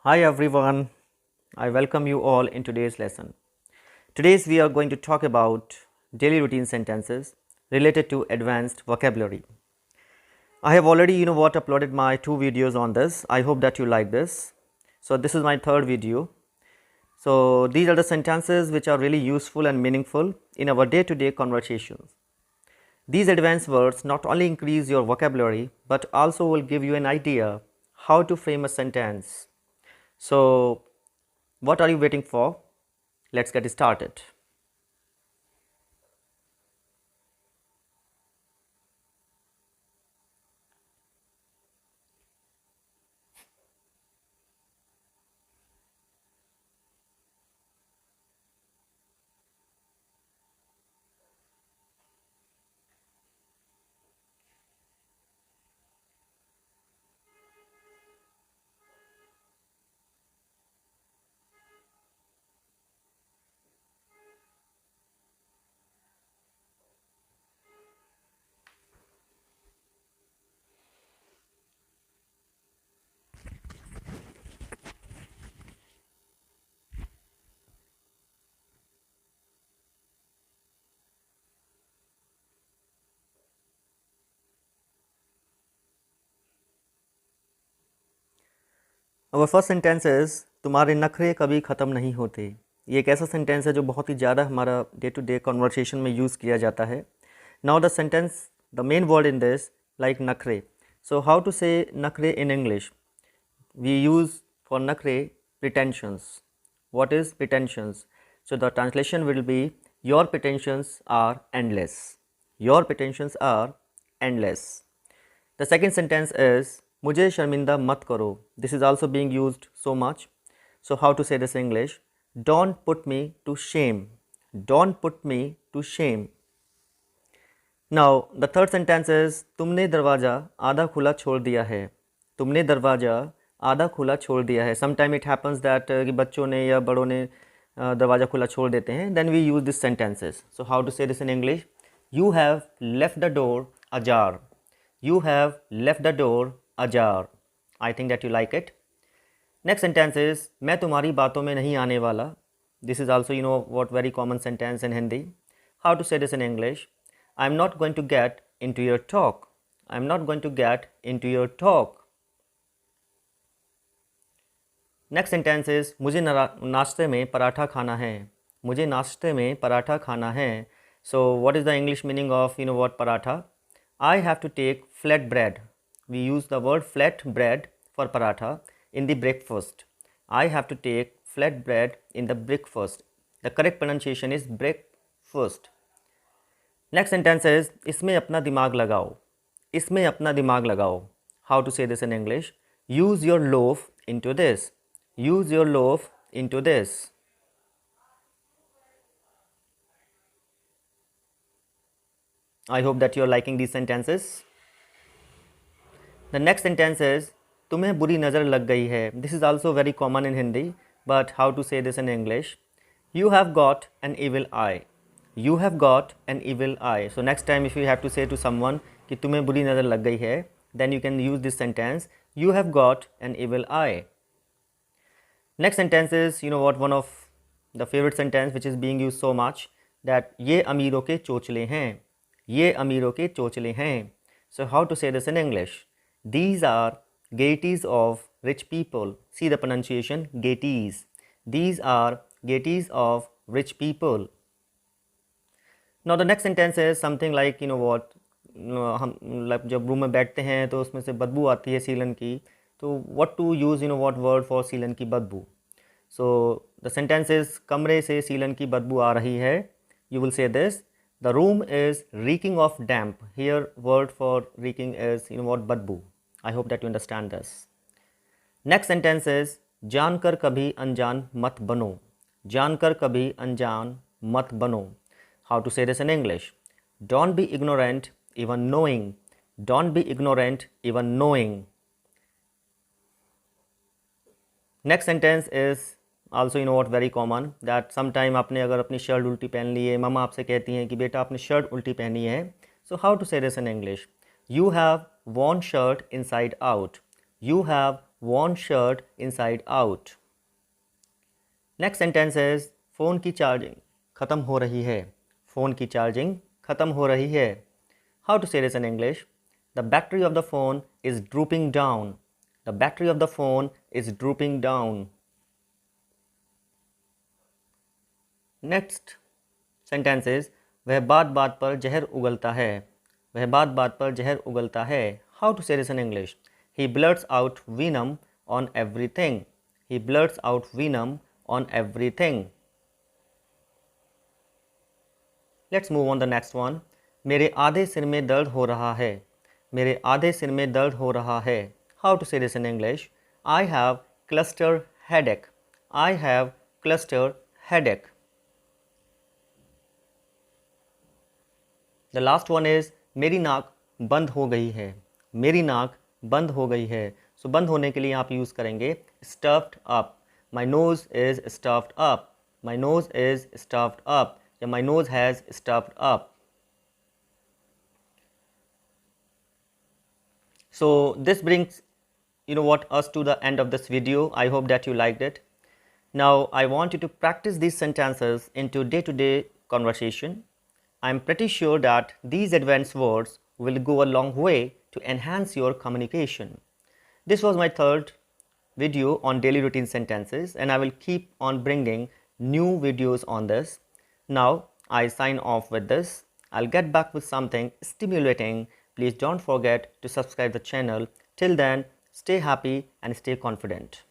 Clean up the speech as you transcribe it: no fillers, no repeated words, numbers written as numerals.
Hi everyone, I welcome you all in today's lesson. Today's we are going to talk about daily routine sentences related to advanced vocabulary. I have already uploaded my 2 videos on this. I hope that you like this. So this is my third video. So these are the sentences which are really useful and meaningful in our day-to-day conversations. These advanced words not only increase your vocabulary but also will give you an idea how to frame a sentence. So what are you waiting for? Let's get started. Our first sentence is तुम्हारे नखरे कभी ख़त्म नहीं होते. ये एक ऐसा sentence है जो बहुत ही ज़्यादा हमारा डे टू डे कन्वर्सेशन में यूज़ किया जाता है. Now the sentence, the main word in this like नखरे. सो हाउ टू से नखरे in English? We use for nakre pretensions. What is pretensions? So the translation will be your pretensions are endless. Your pretensions are endless. The second sentence is मुझे शर्मिंदा मत करो. This is also being used so much. So how to say this in English? Don't put me to shame. Don't put me to shame. Now the third sentence is तुमने दरवाज़ा आधा खुला छोड़ दिया है. तुमने दरवाज़ा आधा खुला छोड़ दिया है. Sometime it happens that कि बच्चों ने या बड़ों ने दरवाज़ा खुला छोड़ देते हैं. Then we use these sentences. So how to say this in English? You have left the door ajar. You have left the door ajar. I think that you like it. Next sentence is मैं तुम्हारी बातों में नहीं आने वाला. This is also what very common sentence in Hindi. How to say this in English? I am not going to get into your talk. I am not going to get into your talk. Next sentence is मुझे नाश्ते में पराठा खाना है. मुझे नाश्ते में पराठा खाना है. So what is the English meaning of what paratha? I have to take flat bread. We use the word flat bread for paratha in the breakfast. I have to take flat bread in the breakfast. The correct pronunciation is breakfast. Next sentence is इसमें अपना दिमाग लगाओ. इसमें अपना दिमाग लगाओ. How to say this in English? Use your loaf into this. Use your loaf into this. I hope that you are liking these sentences. The next sentence is तुम्हें बुरी नज़र लग गई है. This is also very common in Hindi, but how to say this in English? You have got an evil eye. You have got an evil eye. So next time if you have to say to someone कि तुम्हें बुरी नज़र लग गई है, then you can use this sentence. You have got an evil eye. Next sentence is one of the favorite sentence which is being used so much, that ये अमीरों के चोचले हैं. ये अमीरों के चोचले हैं. So how to say this in English? These are gaieties of rich people. See the pronunciation, gaieties. These are gaieties of rich people. Now the next sentence is something like हम जब रूम में बैठते हैं तो उसमें से बदबू आती है सीलन की. तो what to use what word for सीलन की बदबू? So the sentence is कमरे से सीलन की बदबू आ रही है. You will say this. The room is reeking of damp. Here word for reeking is बदबू. I hope that you understand this. Next sentence is जानकर कभी अनजान मत बनो. जानकर कभी अनजान मत बनो. How to say this in English? Don't be ignorant even knowing. Don't be ignorant even knowing. Next sentence is also very common, that sometime आपने अगर अपनी शर्ट उल्टी पहन ली है, मम्मा आपसे कहती हैं कि बेटा आपने शर्ट उल्टी पहनी है. So how to say this in English? You have Warne shirt inside out. You have worn shirt inside out. Next sentence is phone की चार्जिंग ख़त्म हो रही है. फ़ोन की चार्जिंग ख़त्म हो रही है. How to say this in English? The battery of the phone is drooping down. The battery of the phone is drooping down. Next sentence is वह बात बात पर जहर उगलता है. वह बात बात पर जहर उगलता है. How to say this in English? He blurts out venom on everything. He blurts out venom on everything. Let's move on the next one. मेरे आधे सिर में दर्द हो रहा है. मेरे आधे सिर में दर्द हो रहा है. How to say this in English? I have cluster headache. I have cluster headache. The last one is मेरी नाक बंद हो गई है. मेरी नाक बंद हो गई है. So बंद होने के लिए आप यूज़ करेंगे stuffed up. My nose is stuffed up. My nose is stuffed up. या my nose has stuffed up. So this brings us to the end of this video. I hope that you liked it. Now I want you to practice these sentences into day-to-day conversation. I'm pretty sure that these advanced words will go a long way to enhance your communication. This was my third video on daily routine sentences, and I will keep on bringing new videos on this. Now I sign off with this. I'll get back with something stimulating. Please don't forget to subscribe the channel. Till then, stay happy and stay confident.